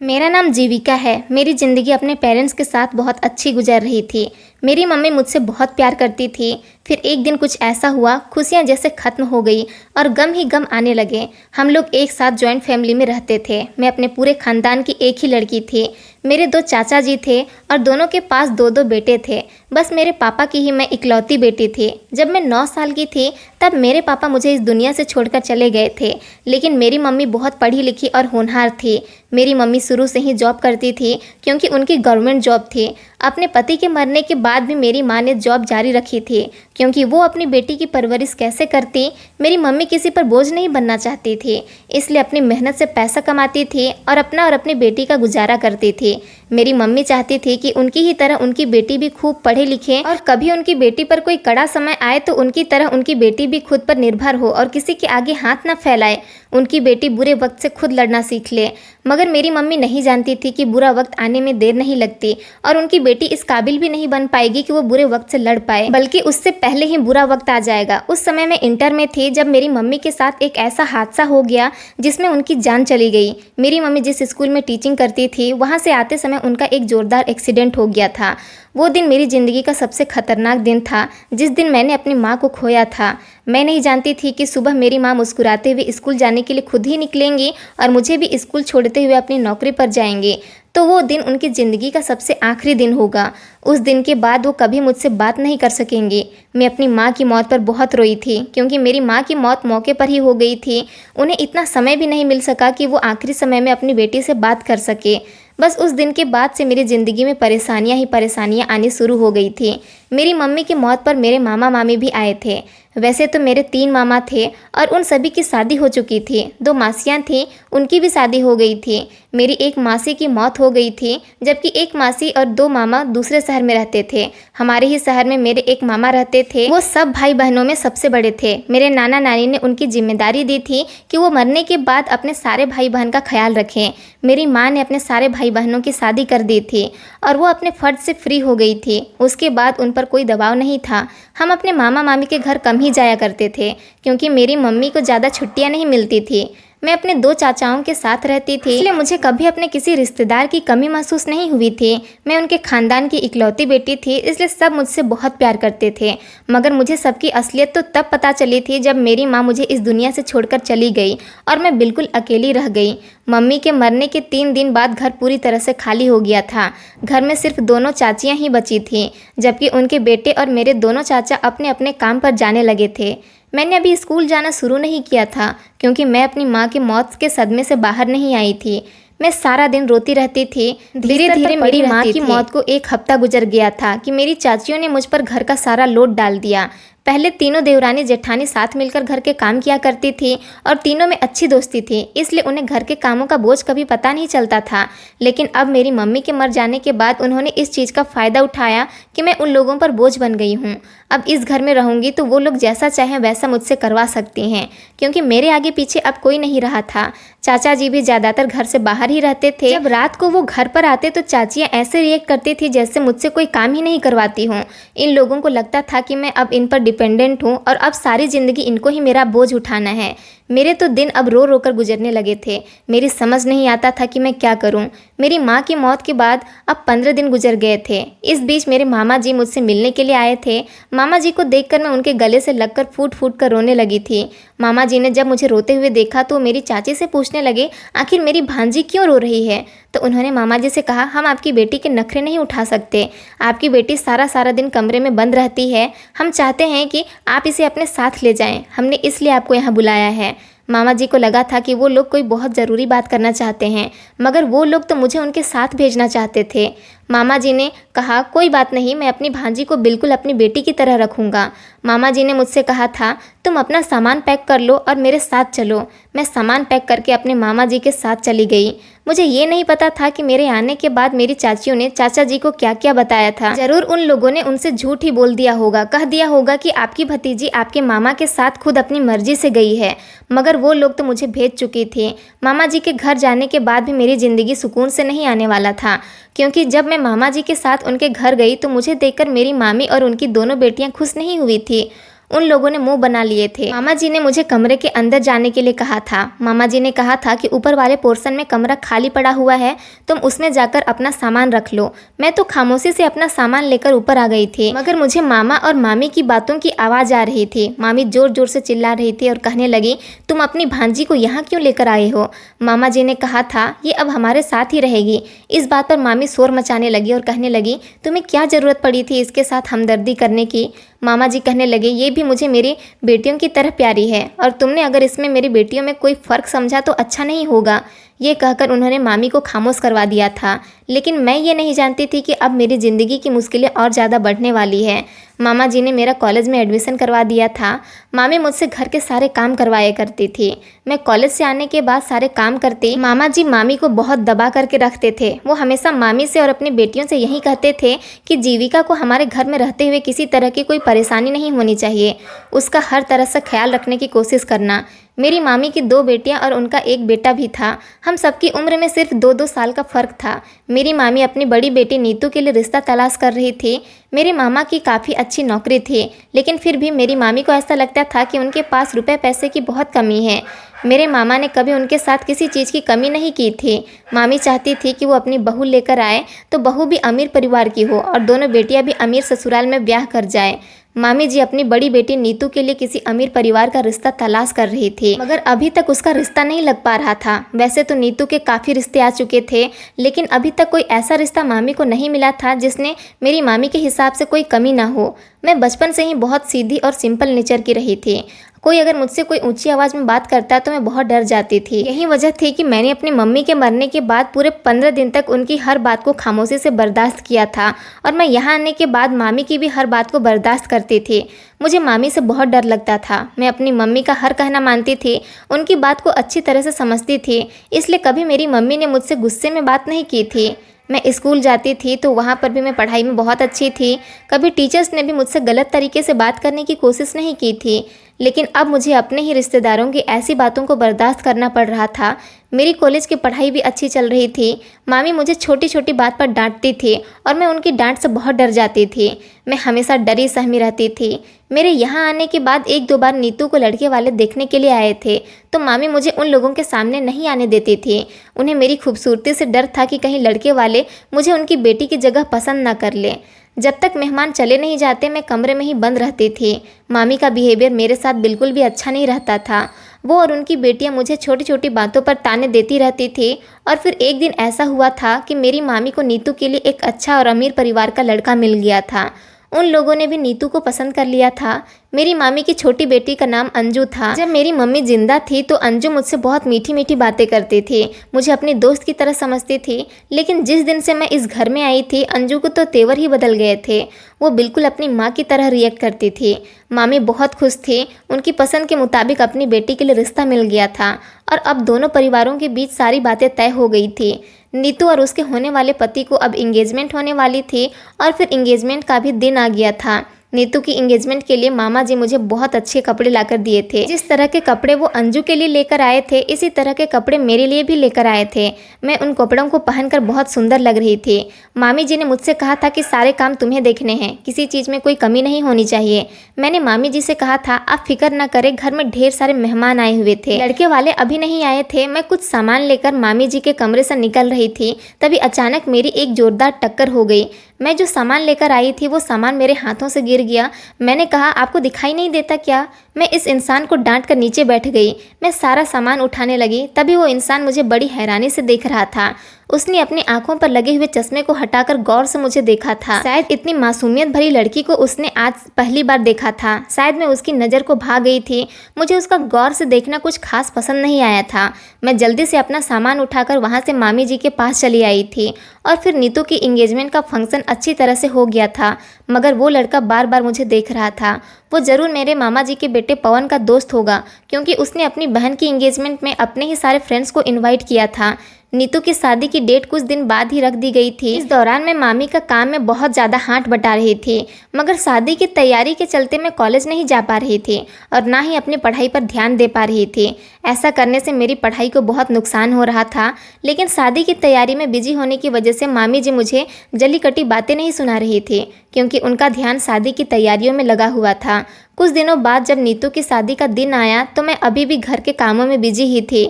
मेरा नाम जीविका है। मेरी ज़िंदगी अपने पेरेंट्स के साथ बहुत अच्छी गुजर रही थी। मेरी मम्मी मुझसे बहुत प्यार करती थी। फिर एक दिन कुछ ऐसा हुआ, खुशियाँ जैसे ख़त्म हो गई और गम ही गम आने लगे। हम लोग एक साथ जॉइंट फैमिली में रहते थे। मैं अपने पूरे ख़ानदान की एक ही लड़की थी। मेरे 2 चाचा जी थे और दोनों के पास 2-2 बेटे थे। बस मेरे पापा की ही मैं इकलौती बेटी थी। जब मैं 9 साल की थी तब मेरे पापा मुझे इस दुनिया से छोड़कर चले गए थे। लेकिन मेरी मम्मी बहुत पढ़ी लिखी और होनहार थी। मेरी मम्मी शुरू से ही जॉब करती थी क्योंकि उनकी गवर्नमेंट जॉब थी। अपने पति के मरने के बाद भी मेरी माँ ने जॉब जारी रखी थी क्योंकि वो अपनी बेटी की परवरिश कैसे करती। मेरी मम्मी किसी पर बोझ नहीं बनना चाहती थी, इसलिए अपनी मेहनत से पैसा कमाती थी और अपना और अपनी बेटी का गुजारा करती थी। मेरी मम्मी चाहती थी कि उनकी ही तरह उनकी बेटी भी खूब पढ़े लिखे और कभी उनकी बेटी पर कोई कड़ा समय आए तो उनकी तरह उनकी बेटी भी खुद पर निर्भर हो और किसी के आगे हाथ न फैलाए। उनकी बेटी बुरे वक्त से खुद लड़ना सीख ले। मगर मेरी मम्मी नहीं जानती थी कि बुरा वक्त आने में देर नहीं लगती और उनकी बेटी इस काबिल भी नहीं बन पाएगी कि वो बुरे वक्त से लड़ पाए, बल्कि उससे पहले ही बुरा वक्त आ जाएगा। उस समय मैं इंटर में थी जब मेरी मम्मी के साथ एक ऐसा हादसा हो गया जिसमें उनकी जान चली गई। मेरी मम्मी जिस स्कूल में टीचिंग करती थी वहाँ से आते समय उनका एक जोरदार एक्सीडेंट हो गया था। वो दिन मेरी ज़िंदगी का सबसे खतरनाक दिन था, जिस दिन मैंने अपनी माँ को खोया था। मैं नहीं जानती थी कि सुबह मेरी माँ मुस्कुराते हुए स्कूल जाने के लिए खुद ही निकलेंगी और मुझे भी स्कूल छोड़ते हुए अपनी नौकरी पर जाएंगी। तो वो दिन उनकी ज़िंदगी का सबसे आखिरी दिन होगा। उस दिन के बाद वो कभी मुझसे बात नहीं कर सकेंगी। मैं अपनी माँ की मौत पर बहुत रोई थी क्योंकि मेरी माँ की मौत मौके पर ही हो गई थी। उन्हें इतना समय भी नहीं मिल सका कि वो आखिरी समय में अपनी बेटी से बात कर सके। बस उस दिन के बाद से मेरी ज़िंदगी में परेशानियाँ ही परेशानियाँ आनी शुरू हो गई थी। मेरी मम्मी की मौत पर मेरे मामा मामी भी आए थे। वैसे तो मेरे 3 मामा थे और उन सभी की शादी हो चुकी थी। 2 मासियाँ थीं, उनकी भी शादी हो गई थी। मेरी एक मासी की मौत हो गई थी, जबकि एक मासी और 2 मामा दूसरे शहर में रहते थे। हमारे ही शहर में मेरे एक मामा रहते थे। वो सब भाई बहनों में सबसे बड़े थे। मेरे नाना नानी ने उनकी जिम्मेदारी दी थी कि वो मरने के बाद अपने सारे भाई बहन का ख्याल रखें। मेरी माँ ने अपने सारे भाई बहनों की शादी कर दी थी और वो अपने फर्ज से फ्री हो गई थी। उसके बाद उन पर कोई दबाव नहीं था। हम अपने मामा मामी के घर कम ही जाया करते थे क्योंकि मेरी मम्मी को ज़्यादा छुट्टियां नहीं मिलती थी। मैं अपने 2 चाचाओं के साथ रहती थी, इसलिए मुझे कभी अपने किसी रिश्तेदार की कमी महसूस नहीं हुई थी। मैं उनके खानदान की इकलौती बेटी थी, इसलिए सब मुझसे बहुत प्यार करते थे। मगर मुझे सबकी असलियत तो तब पता चली थी जब मेरी माँ मुझे इस दुनिया से छोड़कर चली गई और मैं बिल्कुल अकेली रह गई। मम्मी के मरने के 3 दिन बाद घर पूरी तरह से खाली हो गया था। घर में सिर्फ दोनों चाचियाँ ही बची थीं, जबकि उनके बेटे और मेरे दोनों चाचा अपने अपने काम पर जाने लगे थे। मैंने अभी स्कूल जाना शुरू नहीं किया था क्योंकि मैं अपनी माँ की मौत के सदमे से बाहर नहीं आई थी। मैं सारा दिन रोती रहती थी। धीरे धीरे मेरी माँ की मौत को 1 हफ्ता गुजर गया था कि मेरी चाचियों ने मुझ पर घर का सारा लोड डाल दिया। पहले तीनों देवरानी जेठानी साथ मिलकर घर के काम किया करती थी और तीनों में अच्छी दोस्ती थी, इसलिए उन्हें घर के कामों का बोझ कभी पता नहीं चलता था। लेकिन अब मेरी मम्मी के मर जाने के बाद उन्होंने इस चीज़ का फ़ायदा उठाया कि मैं उन लोगों पर बोझ बन गई हूँ। अब इस घर में रहूँगी तो वो लोग जैसा चाहें वैसा मुझसे करवा सकती हैं क्योंकि मेरे आगे पीछे अब कोई नहीं रहा था। चाचा जी भी ज़्यादातर घर से बाहर ही रहते थे। जब रात को वो घर पर आते तो चाचियाँ ऐसे रिएक्ट करती थी जैसे मुझसे कोई काम ही नहीं करवाती हूँ। इन लोगों को लगता था कि मैं अब इन पर डिपेंडेंट हूँ और अब सारी ज़िंदगी इनको ही मेरा बोझ उठाना है। मेरे तो दिन अब रो रो कर गुजरने लगे थे। मेरी समझ नहीं आता था कि मैं क्या करूं। मेरी माँ की मौत के बाद अब 15 दिन गुजर गए थे। इस बीच मेरे मामा जी मुझसे मिलने के लिए आए थे। मामा जी को देखकर मैं उनके गले से लगकर फूट फूट कर रोने लगी थी। मामा जी ने जब मुझे रोते हुए देखा तो मेरी चाची से पूछने लगे, आखिर मेरी भांजी क्यों रो रही है? तो उन्होंने मामा जी से कहा, हम आपकी बेटी के नखरे नहीं उठा सकते। आपकी बेटी सारा सारा दिन कमरे में बंद रहती है। हम चाहते हैं कि आप इसे अपने साथ ले जाएं। हमने इसलिए आपको यहाँ बुलाया है। मामा जी को लगा था कि वो लोग कोई बहुत ज़रूरी बात करना चाहते हैं, मगर वो लोग तो मुझे उनके साथ भेजना चाहते थे। मामा जी ने कहा, कोई बात नहीं, मैं अपनी भांजी को बिल्कुल अपनी बेटी की तरह रखूँगा। मामा जी ने मुझसे कहा था, तुम अपना सामान पैक कर लो और मेरे साथ चलो। मैं सामान पैक करके अपने मामा जी के साथ चली गई। मुझे ये नहीं पता था कि मेरे आने के बाद मेरी चाचियों ने चाचा जी को क्या क्या बताया था। जरूर उन लोगों ने उनसे झूठ ही बोल दिया होगा, कह दिया होगा कि आपकी भतीजी आपके मामा के साथ खुद अपनी मर्जी से गई है। मगर वो लोग तो मुझे भेज चुकी थी। मामा जी के घर जाने के बाद भी मेरी ज़िंदगी सुकून से नहीं आने वाला था, क्योंकि जब मैं मामा जी के साथ उनके घर गई तो मुझे देखकर मेरी मामी और उनकी दोनों बेटियां खुश नहीं हुई थी। उन लोगों ने मुंह बना लिए थे। मामा जी ने मुझे कमरे के अंदर जाने के लिए कहा था। मामा जी ने कहा था कि ऊपर वाले पोर्शन में कमरा खाली पड़ा हुआ है, तुम उसमें जाकर अपना सामान रख लो। मैं तो खामोशी से अपना सामान लेकर ऊपर आ गई थी, मगर मुझे मामा और मामी की बातों की आवाज़ आ रही थी। मामी जोर जोर से चिल्ला रही थी और कहने लगी, तुम अपनी भांजी को यहाँ क्यों लेकर आए हो? मामा जी ने कहा था ये अब हमारे साथ ही रहेगी। इस बात पर मामी शोर मचाने लगी और कहने लगी, तुम्हें क्या ज़रूरत पड़ी थी इसके साथ हमदर्दी करने की? मामा जी कहने लगे, ये भी मुझे मेरी बेटियों की तरह प्यारी है और तुमने अगर इसमें मेरी बेटियों में कोई फ़र्क समझा तो अच्छा नहीं होगा। ये कहकर उन्होंने मामी को खामोश करवा दिया था। लेकिन मैं ये नहीं जानती थी कि अब मेरी ज़िंदगी की मुश्किलें और ज़्यादा बढ़ने वाली है। मामा जी ने मेरा कॉलेज में एडमिशन करवा दिया था। मामी मुझसे घर के सारे काम करवाया करती थी। मैं कॉलेज से आने के बाद सारे काम करती। मामा जी मामी को बहुत दबा करके रखते थे। वो हमेशा मामी से और अपनी बेटियों से यही कहते थे कि जीविका को हमारे घर में रहते हुए किसी तरह की कोई परेशानी नहीं होनी चाहिए, उसका हर तरह से ख्याल रखने की कोशिश करना। मेरी मामी की 2 बेटियां और उनका एक बेटा भी था। हम सबकी उम्र में सिर्फ 2-2 साल का फ़र्क था। मेरी मामी अपनी बड़ी बेटी नीतू के लिए रिश्ता तलाश कर रही थी। मेरे मामा की काफ़ी अच्छी नौकरी थी, लेकिन फिर भी मेरी मामी को ऐसा लगता था कि उनके पास रुपए पैसे की बहुत कमी है। मेरे मामा ने कभी उनके साथ किसी चीज़ की कमी नहीं की थी। मामी चाहती थी कि वो अपनी बहू लेकर आए तो बहू भी अमीर परिवार की हो और दोनों बेटियां भी अमीर ससुराल में ब्याह कर जाए। मामी जी अपनी बड़ी बेटी नीतू के लिए किसी अमीर परिवार का रिश्ता तलाश कर रही थी, मगर अभी तक उसका रिश्ता नहीं लग पा रहा था। वैसे तो नीतू के काफ़ी रिश्ते आ चुके थे, लेकिन अभी तक कोई ऐसा रिश्ता मामी को नहीं मिला था जिसने मेरी मामी के हिसाब से कोई कमी ना हो। मैं बचपन से ही बहुत सीधी और सिंपल नेचर की रही थी। कोई अगर मुझसे कोई ऊंची आवाज़ में बात करता तो मैं बहुत डर जाती थी। यही वजह थी कि मैंने अपनी मम्मी के मरने के बाद पूरे 15 दिन तक उनकी हर बात को खामोशी से बर्दाश्त किया था, और मैं यहाँ आने के बाद मामी की भी हर बात को बर्दाश्त करती थी। मुझे मामी से बहुत डर लगता था। मैं अपनी मम्मी का हर कहना मानती थी, उनकी बात को अच्छी तरह से समझती थी, इसलिए कभी मेरी मम्मी ने मुझसे गुस्से में बात नहीं की थी। मैं स्कूल जाती थी तो वहाँ पर भी मैं पढ़ाई में बहुत अच्छी थी। कभी टीचर्स ने भी मुझसे गलत तरीके से बात करने की कोशिश नहीं की थी। लेकिन अब मुझे अपने ही रिश्तेदारों की ऐसी बातों को बर्दाश्त करना पड़ रहा था। मेरी कॉलेज की पढ़ाई भी अच्छी चल रही थी। मामी मुझे छोटी छोटी बात पर डांटती थी और मैं उनकी डांट से बहुत डर जाती थी। मैं हमेशा डरी सहमी रहती थी। मेरे यहाँ आने के बाद 1-2 बार नीतू को लड़के वाले देखने के लिए आए थे, तो मामी मुझे उन लोगों के सामने नहीं आने देती थी। उन्हें मेरी खूबसूरती से डर था कि कहीं लड़के वाले मुझे उनकी बेटी की जगह पसंद ना कर लें। जब तक मेहमान चले नहीं जाते मैं कमरे में ही बंद रहती थी। मामी का बिहेवियर मेरे साथ बिल्कुल भी अच्छा नहीं रहता था। वो और उनकी बेटियां मुझे छोटी छोटी बातों पर ताने देती रहती थी। और फिर एक दिन ऐसा हुआ था कि मेरी मामी को नीतू के लिए एक अच्छा और अमीर परिवार का लड़का मिल गया था। उन लोगों ने भी नीतू को पसंद कर लिया था। मेरी मामी की छोटी बेटी का नाम अंजू था। जब मेरी मम्मी जिंदा थी तो अंजू मुझसे बहुत मीठी मीठी बातें करती थी, मुझे अपनी दोस्त की तरह समझती थी। लेकिन जिस दिन से मैं इस घर में आई थी, अंजू को तो तेवर ही बदल गए थे। वो बिल्कुल अपनी माँ की तरह रिएक्ट करती थी। मामी बहुत खुश थी, उनकी पसंद के मुताबिक अपनी बेटी के लिए रिश्ता मिल गया था और अब दोनों परिवारों के बीच सारी बातें तय हो गई थी। नीतू और उसके होने वाले पति को अब इंगेजमेंट होने वाली थी और फिर इंगेजमेंट का भी दिन आ गया था। नीतू की इंगेजमेंट के लिए मामा जी मुझे बहुत अच्छे कपड़े लाकर दिए थे। जिस तरह के कपड़े वो अंजू के लिए लेकर आए थे, इसी तरह के कपड़े मेरे लिए भी लेकर आए थे। मैं उन कपड़ों को पहनकर बहुत सुंदर लग रही थी। मामी जी ने मुझसे कहा था कि सारे काम तुम्हें देखने हैं, किसी चीज़ में कोई कमी नहीं होनी चाहिए। मैंने मामी जी से कहा था आप फिक्र ना करें, घर में ढेर सारे मेहमान आए हुए थे, लड़के वाले अभी नहीं आए थे। मैं कुछ सामान लेकर मामी जी के कमरे से निकल रही थी, तभी अचानक मेरी एक जोरदार टक्कर हो गई। मैं जो सामान लेकर आई थी वो सामान मेरे हाथों से गिर गया। मैंने कहा आपको दिखाई नहीं देता क्या? मैं इस इंसान को डांट कर नीचे बैठ गई। मैं सारा सामान उठाने लगी, तभी वो इंसान मुझे बड़ी हैरानी से देख रहा था। उसने अपनी आंखों पर लगे हुए चश्मे को हटाकर गौर से मुझे देखा था। शायद इतनी मासूमियत भरी लड़की को उसने आज पहली बार देखा था। शायद मैं उसकी नज़र को भाग गई थी। मुझे उसका गौर से देखना कुछ खास पसंद नहीं आया था। मैं जल्दी से अपना सामान उठाकर वहाँ से मामी जी के पास चली आई थी और फिर नीतू की इंगेजमेंट का फंक्शन अच्छी तरह से हो गया था। मगर वो लड़का बार बार मुझे देख रहा था। वो ज़रूर मेरे मामा जी के बेटे पवन का दोस्त होगा, क्योंकि उसने अपनी बहन की इंगेजमेंट में अपने ही सारे फ्रेंड्स को इनवाइट किया था। नीतू की शादी की डेट कुछ दिन बाद ही रख दी गई थी। इस दौरान मैं मामी का काम में बहुत ज़्यादा हाथ बटा रही थी, मगर शादी की तैयारी के चलते मैं कॉलेज नहीं जा पा रही थी और ना ही अपनी पढ़ाई पर ध्यान दे पा रही थी। ऐसा करने से मेरी पढ़ाई को बहुत नुकसान हो रहा था। लेकिन शादी की तैयारी में बिजी होने की वजह से मामी जी मुझे जली कटी बातें नहीं सुना रही थी, क्योंकि उनका ध्यान शादी की तैयारियों में लगा हुआ था। कुछ दिनों बाद जब नीतू की शादी का दिन आया तो मैं अभी भी घर के कामों में बिजी ही थी।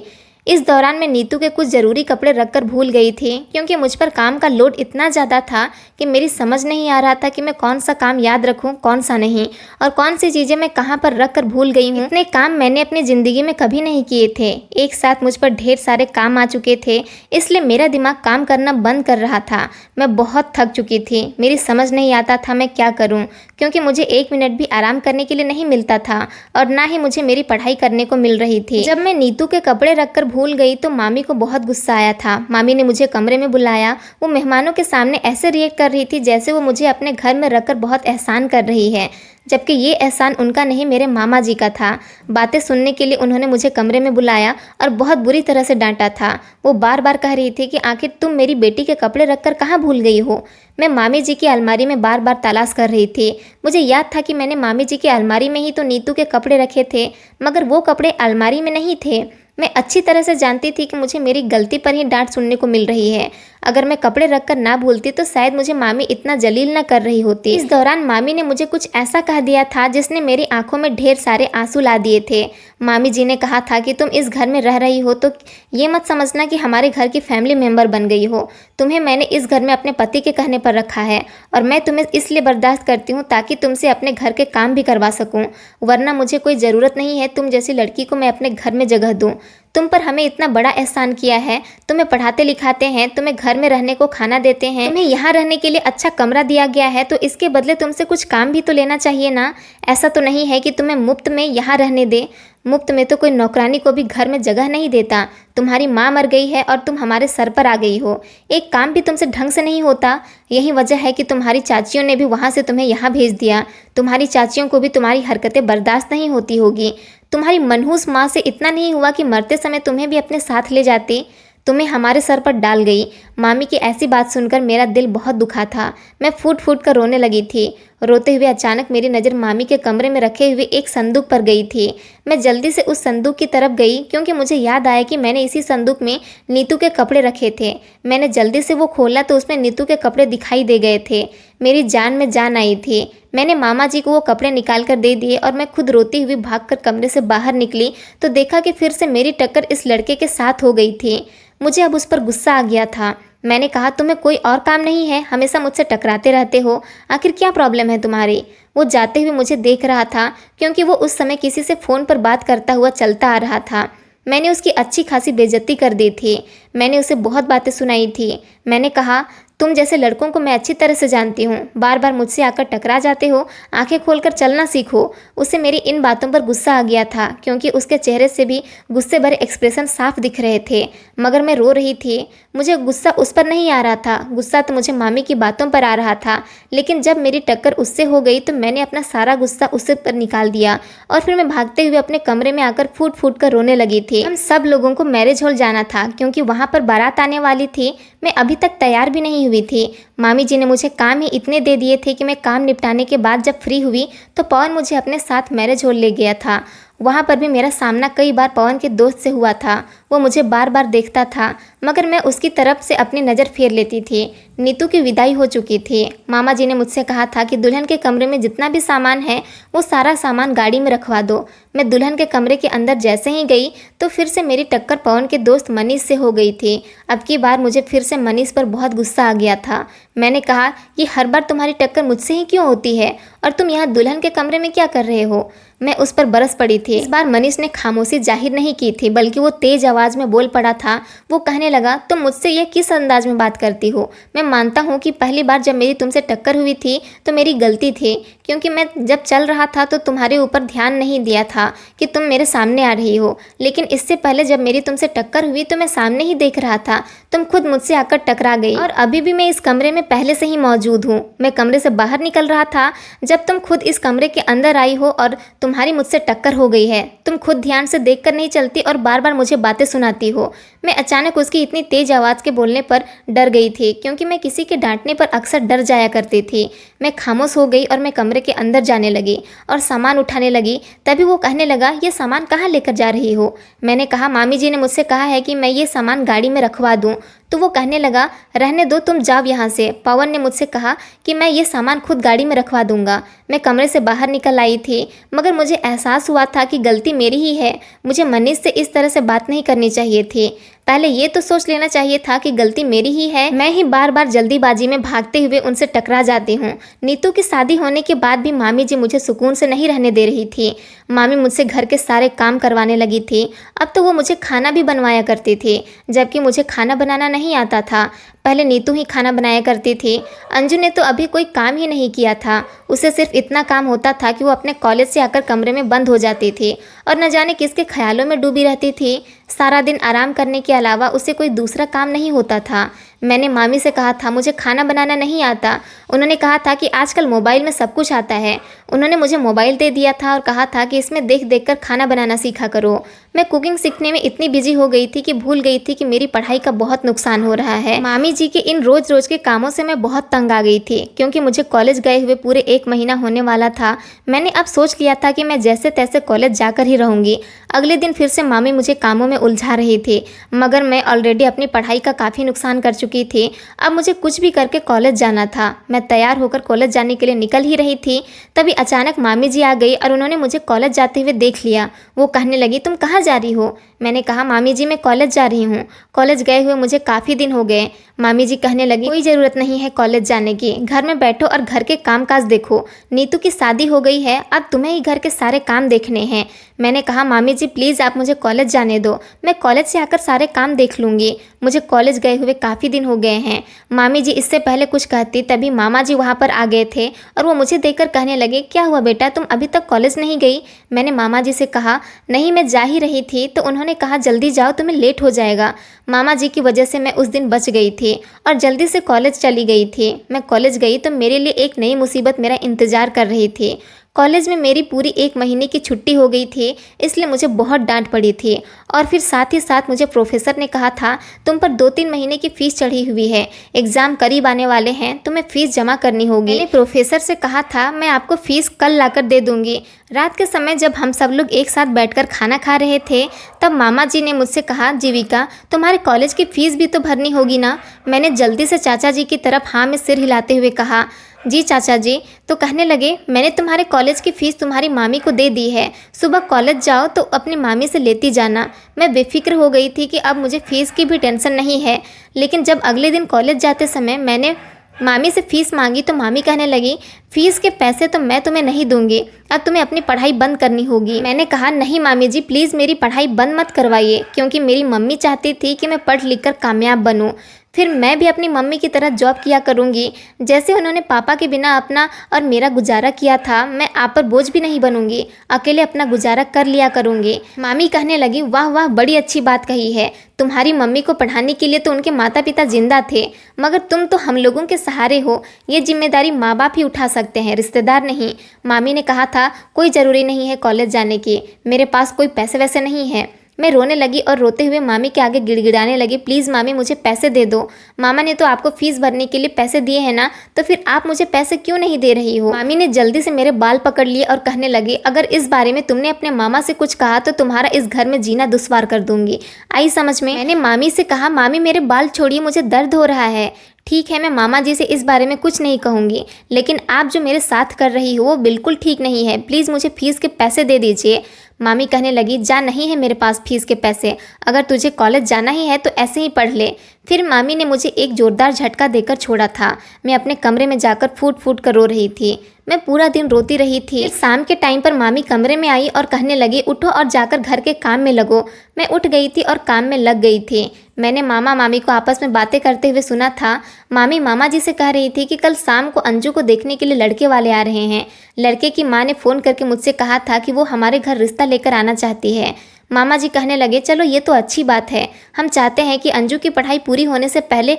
इस दौरान मैं नीतू के कुछ ज़रूरी कपड़े रखकर भूल गई थी, क्योंकि मुझ पर काम का लोड इतना ज़्यादा था कि मेरी समझ नहीं आ रहा था कि मैं कौन सा काम याद रखूं, कौन सा नहीं, और कौन सी चीज़ें मैं कहां पर रख कर भूल गई हूं। इतने काम मैंने अपनी ज़िंदगी में कभी नहीं किए थे। एक साथ मुझ पर ढेर सारे काम आ चुके थे, इसलिए मेरा दिमाग काम करना बंद कर रहा था। मैं बहुत थक चुकी थी। मेरी समझ नहीं आता था मैं क्या करूँ, क्योंकि मुझे 1 मिनट भी आराम करने के लिए नहीं मिलता था और ना ही मुझे मेरी पढ़ाई करने को मिल रही थी। जब मैं नीतू के कपड़े रखकर भूल गई तो मामी को बहुत गुस्सा आया था। मामी ने मुझे कमरे में बुलाया। वो मेहमानों के सामने ऐसे रिएक्ट कर रही थी जैसे वो मुझे अपने घर में रखकर बहुत एहसान कर रही है, जबकि ये एहसान उनका नहीं, मेरे मामा जी का था। बातें सुनने के लिए उन्होंने मुझे कमरे में बुलाया और बहुत बुरी तरह से डांटा था। वो बार बार कह रही थी कि आखिर तुम मेरी बेटी के कपड़े रखकर कहाँ भूल गई हो। मैं मामी जी की अलमारी में बार बार तलाश कर रही थी। मुझे याद था कि मैंने मामी जी की अलमारी में ही तो नीतू के कपड़े रखे थे, मगर वो कपड़े अलमारी में नहीं थे। मैं अच्छी तरह से जानती थी कि मुझे मेरी गलती पर ही डांट सुनने को मिल रही है। अगर मैं कपड़े रखकर ना भूलती तो शायद मुझे मामी इतना जलील ना कर रही होती। इस दौरान मामी ने मुझे कुछ ऐसा कह दिया था जिसने मेरी आंखों में ढेर सारे आंसू ला दिए थे। मामी जी ने कहा था कि तुम इस घर में रह रही हो तो ये मत समझना कि हमारे घर की फैमिली मेंबर बन गई हो। तुम्हें मैंने इस घर में अपने पति के कहने पर रखा है और मैं तुम्हें इसलिए बर्दाश्त करती हूँ ताकि तुमसे अपने घर के काम भी करवा सकूँ, वरना मुझे कोई ज़रूरत नहीं है तुम जैसी लड़की को मैं अपने घर में जगह दूँ। तुम पर हमें इतना बड़ा एहसान किया है, तुम्हें पढ़ाते लिखाते हैं, तुम्हें घर में रहने को खाना देते हैं, तुम्हें यहाँ रहने के लिए अच्छा कमरा दिया गया है, तो इसके बदले तुमसे कुछ काम भी तो लेना चाहिए ना। ऐसा तो नहीं है कि तुम्हें मुफ्त में यहाँ रहने दे। मुफ्त में तो कोई नौकरानी को भी घर में जगह नहीं देता। तुम्हारी माँ मर गई है और तुम हमारे सर पर आ गई हो। एक काम भी तुमसे ढंग से नहीं होता। यही वजह है कि तुम्हारी चाचियों ने भी वहाँ से तुम्हें यहाँ भेज दिया। तुम्हारी चाचियों को भी तुम्हारी हरकतें बर्दाश्त नहीं होती होगी। तुम्हारी मनहूस माँ से इतना नहीं हुआ कि मरते समय तुम्हें भी अपने साथ ले जाती। तुम्हें हमारे सर पर डाल गई। मामी की ऐसी बात सुनकर मेरा दिल बहुत दुखा था। मैं फूट फूट कर रोने लगी थी। रोते हुए अचानक मेरी नज़र मामी के कमरे में रखे हुए एक संदूक पर गई थी। मैं जल्दी से उस संदूक की तरफ गई, क्योंकि मुझे याद आया कि मैंने इसी संदूक में नीतू के कपड़े रखे थे। मैंने जल्दी से वो खोला तो उसमें नीतू के कपड़े दिखाई दे गए थे। मेरी जान में जान आई थी। मैंने मामा जी को वो कपड़े निकाल कर दे दिए और मैं खुद रोती हुई भागकर कमरे से बाहर निकली तो देखा कि फिर से मेरी टक्कर इस लड़के के साथ हो गई थी। मुझे अब उस पर गुस्सा आ गया था। मैंने कहा, तुम्हें कोई और काम नहीं है? हमेशा मुझसे टकराते रहते हो, आखिर क्या प्रॉब्लम है तुम्हारी? वो जाते हुए मुझे देख रहा था, क्योंकि वो उस समय किसी से फ़ोन पर बात करता हुआ चलता आ रहा था। मैंने उसकी अच्छी खासी बेइज्जती कर दी थी। मैंने उसे बहुत बातें सुनाई थी। मैंने कहा, तुम जैसे लड़कों को मैं अच्छी तरह से जानती हूँ, बार बार मुझसे आकर टकरा जाते हो, आंखें खोलकर चलना सीखो। उसे मेरी इन बातों पर गुस्सा आ गया था, क्योंकि उसके चेहरे से भी गुस्से भरे एक्सप्रेशन साफ दिख रहे थे, मगर मैं रो रही थी। मुझे गुस्सा उस पर नहीं आ रहा था, गुस्सा तो मुझे मामी की बातों पर आ रहा था। लेकिन जब मेरी टक्कर उससे हो गई तो मैंने अपना सारा गुस्सा उससे पर निकाल दिया और फिर मैं भागते हुए अपने कमरे में आकर फूट फूट कर रोने लगी थी। हम सब लोगों को मैरिज हॉल जाना था, क्योंकि वहाँ पर बारात आने वाली थी। मैं अभी तक तैयार भी नहीं हुई थी। मामी जी ने मुझे काम ही इतने दे दिए थे कि मैं काम निपटाने के बाद जब फ्री हुई तो पवन मुझे अपने साथ मैरिज हॉल ले गया था। वहाँ पर भी मेरा सामना कई बार पवन के दोस्त से हुआ था। वो मुझे बार बार देखता था, मगर मैं उसकी तरफ से अपनी नज़र फेर लेती थी। नीतू की विदाई हो चुकी थी। मामा जी ने मुझसे कहा था कि दुल्हन के कमरे में जितना भी सामान है वो सारा सामान गाड़ी में रखवा दो। मैं दुल्हन के कमरे के अंदर जैसे ही गई तो फिर से मेरी टक्कर पवन के दोस्त मनीष से हो गई थी। अब की बार मुझे फिर से मनीष पर बहुत गुस्सा आ गया था। मैंने कहा, ये हर बार तुम्हारी टक्कर मुझसे ही क्यों होती है और तुम यहाँ दुल्हन के कमरे में क्या कर रहे हो? मैं उस पर बरस पड़ी थी। इस बार मनीष ने खामोशी जाहिर नहीं की थी, बल्कि वो तेज आवाज़ में बोल पड़ा था। वो कहने लगा, तुम मुझसे ये किस अंदाज में बात करती हो? मैं मानता हूँ कि पहली बार जब मेरी तुमसे टक्कर हुई थी तो मेरी गलती थी, क्योंकि मैं जब चल रहा था तो तुम्हारे ऊपर ध्यान नहीं दिया था कि तुम मेरे सामने आ रही हो, लेकिन इससे पहले जब मेरी तुमसे टक्कर हुई तो मैं सामने ही देख रहा था, तुम खुद मुझसे आकर टकरा गई। और अभी भी मैं इस कमरे में पहले से ही मौजूद हूँ। मैं कमरे से बाहर निकल रहा था जब तुम खुद इस कमरे के अंदर आई हो और तुम्हारी मुझसे टक्कर हो गई है। तुम खुद ध्यान से देख कर नहीं चलती और बार बार मुझे बातें सुनाती हो। मैं अचानक उसकी इतनी तेज आवाज़ के बोलने पर डर गई थी, क्योंकि मैं किसी के डांटने पर अक्सर डर जाया करती थी। मैं खामोश हो गई और मैं कमरे के अंदर जाने लगी और सामान उठाने लगी। तभी वो कहने लगा, ये सामान कहाँ लेकर जा रही हो? मैंने कहा, मामी जी ने मुझसे कहा है कि मैं ये सामान गाड़ी में रखवा दूँ। तो वो कहने लगा, रहने दो, तुम जाओ यहाँ से। पवन ने मुझसे कहा कि मैं ये सामान खुद गाड़ी में रखवा दूंगा। मैं कमरे से बाहर निकल आई थी, मगर मुझे एहसास हुआ था कि गलती मेरी ही है। मुझे मनीष से इस तरह से बात नहीं करनी चाहिए थी। पहले ये तो सोच लेना चाहिए था कि गलती मेरी ही है। मैं ही बार बार जल्दीबाजी में भागते हुए उनसे टकरा जाती हूँ। नीतू की शादी होने के बाद भी मामी जी मुझे सुकून से नहीं रहने दे रही थी। मामी मुझसे घर के सारे काम करवाने लगी थी। अब तो वो मुझे खाना भी बनवाया करती थी, जबकि मुझे खाना बनाना नहीं आता था। पहले नीतू ही खाना बनाया करती थी। अंजू ने तो अभी कोई काम ही नहीं किया था। उसे सिर्फ इतना काम होता था कि वो अपने कॉलेज से आकर कमरे में बंद हो जाती थी और न जाने किसके ख्यालों में डूबी रहती थी। सारा दिन आराम करने के अलावा उसे कोई दूसरा काम नहीं होता था। मैंने मामी से कहा था मुझे खाना बनाना नहीं आता। उन्होंने कहा था कि आजकल मोबाइल में सब कुछ आता है। उन्होंने मुझे मोबाइल दे दिया था और कहा था कि इसमें देख देख कर खाना बनाना सीखा करो। मैं कुकिंग सीखने में इतनी बिजी हो गई थी कि भूल गई थी कि मेरी पढ़ाई का बहुत नुकसान हो रहा है। मामी जी के इन रोज रोज के कामों से मैं बहुत तंग आ गई थी, क्योंकि मुझे कॉलेज गए हुए पूरे 1 महीना होने वाला था। मैंने अब सोच लिया था कि मैं जैसे तैसे कॉलेज जाकर ही रहूंगी। अगले दिन फिर से मामी मुझे कामों में उलझा रही थी, मगर मैं ऑलरेडी अपनी पढ़ाई का काफ़ी नुकसान कर चुकी थी। अब मुझे कुछ भी करके कॉलेज जाना था। मैं तैयार होकर कॉलेज जाने के लिए निकल ही रही थी, तभी अचानक मामी जी आ गई और उन्होंने मुझे कॉलेज जाते हुए देख लिया। वो कहने लगी, तुम कहाँ जा रही हो? मैंने कहा, मामी जी मैं कॉलेज जा रही हूँ। कॉलेज गए हुए मुझे काफ़ी दिन हो गए। मामी जी कहने लगी, कोई ज़रूरत नहीं है कॉलेज जाने की, घर में बैठो और घर के कामकाज देखो। नीतू की शादी हो गई है, अब तुम्हें ही घर के सारे काम देखने हैं। मैंने कहा, मामी जी प्लीज़ आप मुझे कॉलेज जाने दो, मैं कॉलेज से आकर सारे काम देख लूँगी। मुझे कॉलेज गए हुए काफ़ी दिन हो गए हैं। मामी जी इससे पहले कुछ कहती, तभी मामा जी वहाँ पर आ गए थे और वो मुझे देखकर कहने लगे, क्या हुआ बेटा, तुम अभी तक कॉलेज नहीं गई? मैंने मामा जी से कहा, नहीं मैं जा ही रही थी। तो उन्होंने कहा, जल्दी जाओ, तुम्हें लेट हो जाएगा। मामा जी की वजह से मैं उस दिन बच गई थी और जल्दी से कॉलेज चली गई थी। मैं कॉलेज गई तो मेरे लिए एक नई मुसीबत मेरा इंतज़ार कर रही थी। कॉलेज में मेरी पूरी 1 महीने की छुट्टी हो गई थी, इसलिए मुझे बहुत डांट पड़ी थी। और फिर साथ ही साथ मुझे प्रोफेसर ने कहा था, तुम पर 2-3 महीने की फ़ीस चढ़ी हुई है, एग्ज़ाम करीब आने वाले हैं, तुम्हें फ़ीस जमा करनी होगी। मैंने प्रोफेसर से कहा था, मैं आपको फ़ीस कल लाकर दे दूँगी। रात के समय जब हम सब लोग एक साथ बैठकर खाना खा रहे थे, तब मामा जी ने मुझसे कहा, जीविका तुम्हारे कॉलेज की फ़ीस भी तो भरनी होगी ना? मैंने जल्दी से चाचा जी की तरफ हाँ में सिर हिलाते हुए कहा, जी चाचा जी। तो कहने लगे, मैंने तुम्हारे कॉलेज की फ़ीस तुम्हारी मामी को दे दी है, सुबह कॉलेज जाओ तो अपनी मामी से लेती जाना। मैं बेफिक्र हो गई थी कि अब मुझे फ़ीस की भी टेंशन नहीं है। लेकिन जब अगले दिन कॉलेज जाते समय मैंने मामी से फ़ीस मांगी तो मामी कहने लगी, फ़ीस के पैसे तो मैं तुम्हें नहीं दूंगी, अब तुम्हें अपनी पढ़ाई बंद करनी होगी। मैंने कहा, नहीं मामी जी प्लीज़ मेरी पढ़ाई बंद मत करवाइए, क्योंकि मेरी मम्मी चाहती थी कि मैं पढ़ लिख कर कामयाब बनूं। फिर मैं भी अपनी मम्मी की तरह जॉब किया करूंगी। जैसे उन्होंने पापा के बिना अपना और मेरा गुजारा किया था, मैं आप पर बोझ भी नहीं बनूंगी, अकेले अपना गुजारा कर लिया करूंगी। मामी कहने लगी, वाह वाह बड़ी अच्छी बात कही है। तुम्हारी मम्मी को पढ़ाने के लिए तो उनके माता पिता जिंदा थे, मगर तुम तो हम लोगों के सहारे हो। ये जिम्मेदारी माँ बाप ही उठा सकते हैं, रिश्तेदार नहीं। मामी ने कहा था, कोई ज़रूरी नहीं है कॉलेज जाने की, मेरे पास कोई पैसे वैसे नहीं है। मैं रोने लगी और रोते हुए मामी के आगे गिड़गिड़ाने लगी, प्लीज़ मामी मुझे पैसे दे दो। मामा ने तो आपको फ़ीस भरने के लिए पैसे दिए हैं ना, तो फिर आप मुझे पैसे क्यों नहीं दे रही हो? मामी ने जल्दी से मेरे बाल पकड़ लिए और कहने लगी, अगर इस बारे में तुमने अपने मामा से कुछ कहा तो तुम्हारा इस घर में जीना दुश्वार कर दूंगी। आई समझ में? मैंने मामी से कहा, मामी मेरे बाल छोड़िए, मुझे दर्द हो रहा है। ठीक है, मैं मामा जी से इस बारे में कुछ नहीं कहूँगी, लेकिन आप जो मेरे साथ कर रही हो वो बिल्कुल ठीक नहीं है, प्लीज़ मुझे फ़ीस के पैसे दे दीजिए। मामी कहने लगी, जा, नहीं है मेरे पास फ़ीस के पैसे, अगर तुझे कॉलेज जाना ही है तो ऐसे ही पढ़ ले। फिर मामी ने मुझे एक जोरदार झटका देकर छोड़ा था। मैं अपने कमरे में जाकर फूट फूट कर रो रही थी। मैं पूरा दिन रोती रही थी। शाम के टाइम पर मामी कमरे में आई और कहने लगी, उठो और जाकर घर के काम में लगो। मैं उठ गई थी और काम में लग गई थी। मैंने मामा मामी को आपस में बातें करते हुए सुना था। मामी मामा जी से कह रही थी कि कल शाम को अंजू को देखने के लिए लड़के वाले आ रहे हैं। लड़के की माँ ने फ़ोन करके मुझसे कहा था कि वो हमारे घर रिश्ता लेकर आना चाहती है। मामा जी कहने लगे, चलो ये तो अच्छी बात है। हम चाहते हैं कि अंजू की पढ़ाई पूरी होने से पहले